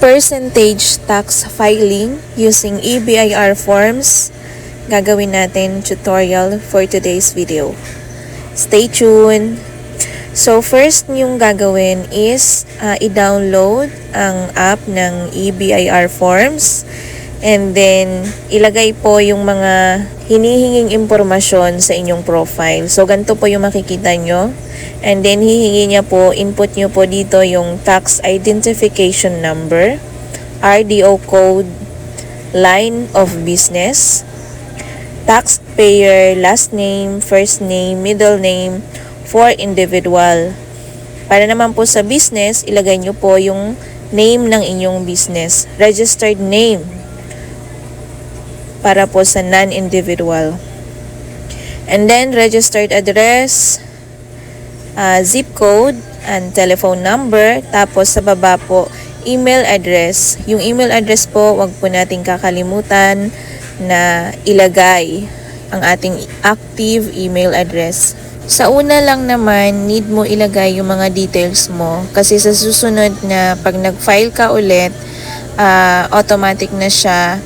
percentage tax filing using EBIR forms, gagawin natin tutorial for today's video. Stay tuned! So first yung gagawin is i-download ang app ng EBIR forms and then ilagay po yung mga hinihinging impormasyon sa inyong profile. So ganito po yung makikita nyo. And then hihingi niya po, input nyo po dito yung tax identification number, RDO code, line of business, taxpayer, last name, first name, middle name for individual. Para naman po sa business, ilagay nyo po yung name ng inyong business, registered name para po sa non-individual. And then registered address, zip code, and telephone number. Tapos sa baba po, email address. Yung email address po, wag po nating kakalimutan na ilagay ang ating active email address. Sa una lang naman, need mo ilagay yung mga details mo. Kasi sa susunod na pag nag-file ka ulit, automatic na siya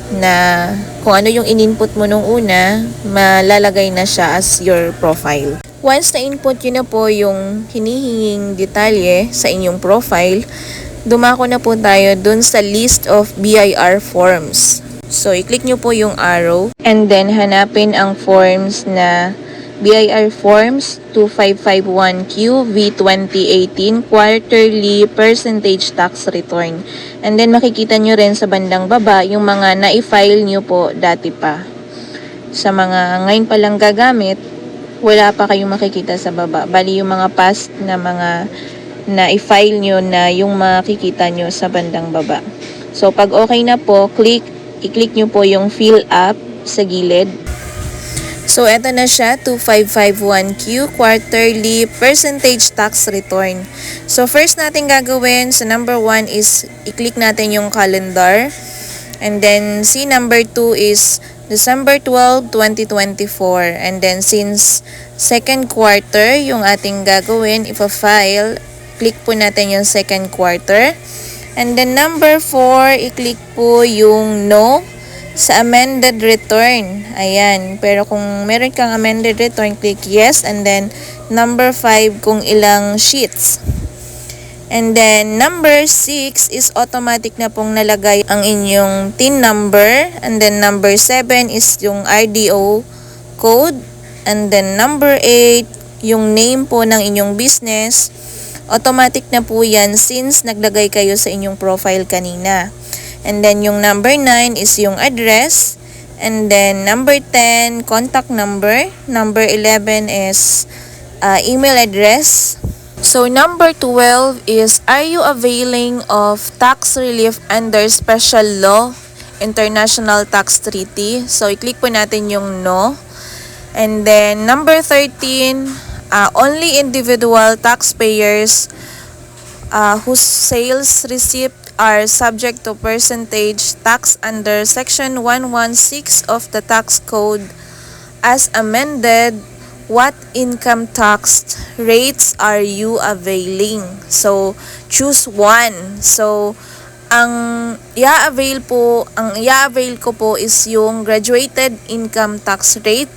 na kung ano yung in-input mo nung una, malalagay na siya as your profile. Once na-input nyo na po yung hinihinging detalye sa inyong profile, dumako na po tayo dun sa list of BIR forms. So, i-click nyo po yung arrow and then hanapin ang forms na BIR Forms 2551Q V2018 Quarterly Percentage Tax Return. And then makikita nyo rin sa bandang baba yung mga na-file nyo po dati pa. Sa mga ngayon pa lang gagamit, wala pa kayong makikita sa baba. Bali yung mga past na mga na-file nyo na yung makikita nyo sa bandang baba. So pag okay na po, i-click nyo po yung fill up sa gilid. So, eto na siya, 2551Q Quarterly Percentage Tax Return. So, first natin gagawin sa number 1 is i-click natin yung calendar. And then, number 2 is December 12, 2024. And then, since second quarter yung ating gagawin, ipa-file, click po natin yung second quarter. And then, number 4, i-click po yung no sa amended return. Ayan. Pero kung meron kang amended return, click yes. And then, number 5, kung ilang sheets. And then, number 6 is automatic na pong nalagay ang inyong TIN number. And then, number 7 is yung RDO code. And then, number 8, yung name po ng inyong business. Automatic na po yan since naglagay kayo sa inyong profile kanina. And then, yung number 9 is yung address. And then, number 10, contact number. Number 11 is email address. So, number 12 is, are you availing of tax relief under special law, international tax treaty? So, i-click po natin yung no. And then, number 13, only individual taxpayers whose sales receipt are subject to percentage tax under Section 116 of the Tax Code as amended. What income tax rates are you availing? So, choose one. So, ang i-avail ko po is yung graduated income tax rate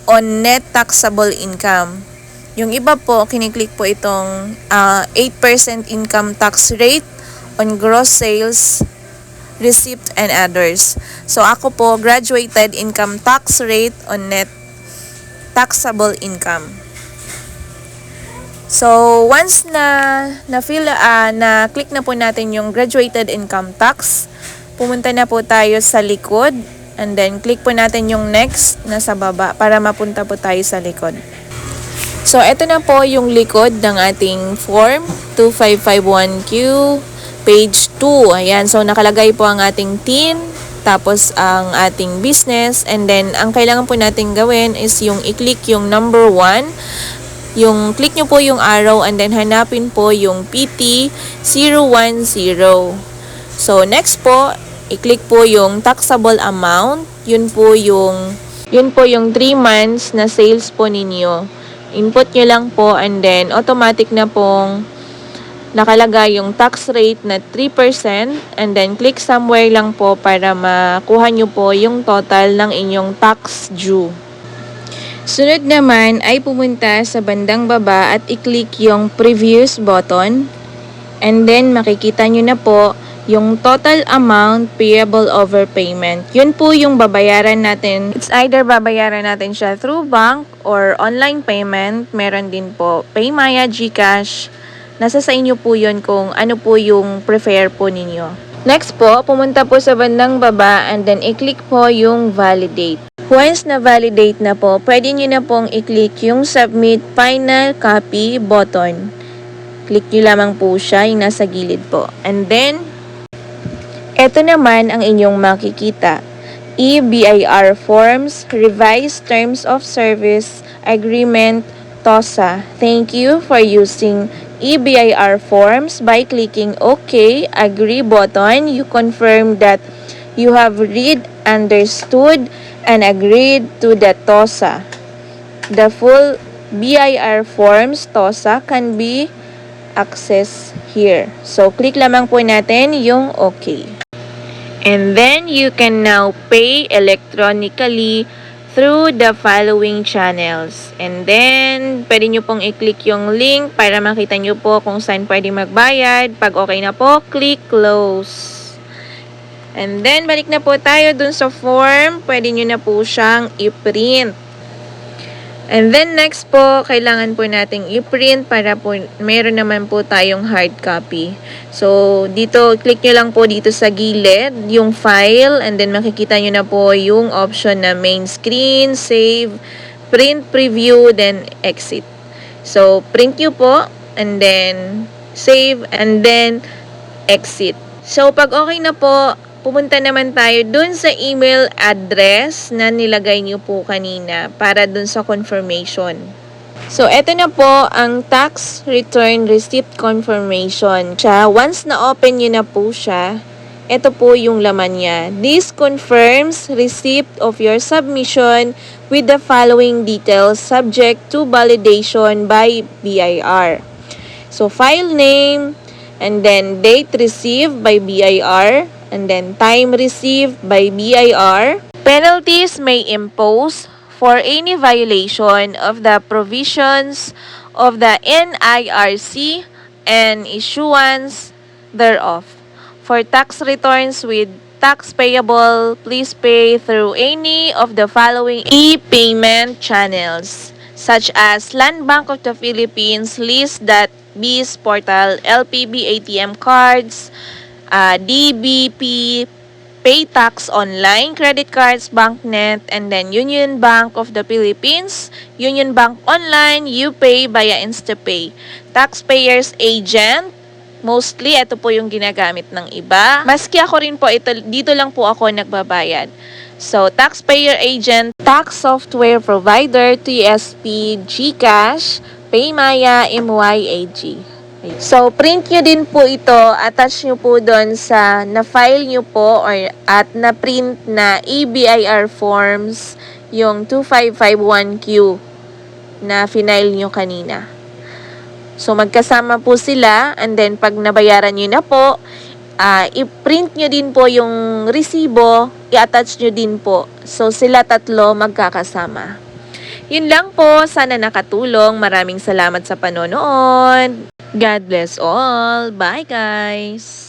on net taxable income. Yung iba po, kiniklik po itong 8% income tax rate on gross sales, receipt, and others. So, ako po, graduated income tax rate on net taxable income. So, once na-click na po natin yung graduated income tax, pumunta na po tayo sa likod, and then click po natin yung next na sa baba para mapunta po tayo sa likod. So, ito na po yung likod ng ating form 2551Q page 2. Ayan. So, nakalagay po ang ating TIN, tapos ang ating business, and then, ang kailangan po natin gawin is yung i-click yung number 1, yung click nyo po yung arrow, and then hanapin po yung PT010. So, next po, i-click po yung taxable amount. Yun po yung 3 months na sales po ninyo. Input nyo lang po, and then, automatic na pong nakalagay yung tax rate na 3% and then click somewhere lang po para makuha nyo po yung total ng inyong tax due. Sunod naman ay pumunta sa bandang baba at i-click yung previous button and then makikita nyo na po yung total amount payable over payment. Yun po yung babayaran natin. It's either babayaran natin siya through bank or online payment. Meron din po PayMaya, GCash. Nasa sa inyo po yun kung ano po yung prefer po ninyo. Next po, pumunta po sa bandang baba and then i-click po yung validate. Once na validate na po, pwede nyo na pong i-click yung submit final copy button. Click nyo lamang po siya, yung nasa gilid po. And then, ito naman ang inyong makikita. EBIR Forms, Revised Terms of Service Agreement, TOSA. Thank you for using EBIR Forms. By clicking OK, Agree button, you confirm that you have read, understood, and agreed to the TOSA. The full BIR Forms TOSA can be accessed here. So, click lamang po natin yung OK. And then, you can now pay electronically through the following channels. And then, pwede nyo pong i-click yung link para makita nyo po kung saan pwede magbayad. Pag okay na po, click close. And then, balik na po tayo dun sa form. Pwede nyo na po siyang i-print. And then, next po, kailangan po nating i-print para po meron naman po tayong hard copy. So, dito, click nyo lang po dito sa gilid, yung file, and then makikita nyo na po yung option na main screen, save, print, preview, then exit. So, print nyo po, and then save, and then exit. So, pag okay na po, pumunta naman tayo dun sa email address na nilagay nyo po kanina para dun sa confirmation. So, eto na po ang tax return receipt confirmation. Once na-open nyo na po siya, eto po yung laman niya. This confirms receipt of your submission with the following details subject to validation by BIR. So, file name, and then date received by BIR, and then time received by BIR. Penalties may impose for any violation of the provisions of the NIRC and issuance thereof. For tax returns with tax payable, please pay through any of the following e-payment channels, such as Land Bank of the Philippines, List.Biz portal, LPB ATM cards, DBP, PayTax Online, credit cards, BancNet, and then Union Bank of the Philippines, Union Bank Online, UPay via InstaPay. Taxpayers Agent, mostly ito po yung ginagamit ng iba. Maski ako rin po, dito lang po ako nagbabayad. So, Taxpayer Agent, Tax Software Provider, TSP, GCash, PayMaya, MYAG. So, print nyo din po ito, attach nyo po doon sa na-file nyo po at na-print na EBIR forms, yung 2551Q na final nyo kanina. So, magkasama po sila, and then pag nabayaran nyo na po, i-print nyo din po yung resibo, i-attach nyo din po. So, sila tatlo magkakasama. Yun lang po, sana nakatulong. Maraming salamat sa panonood. God bless all. Bye, guys.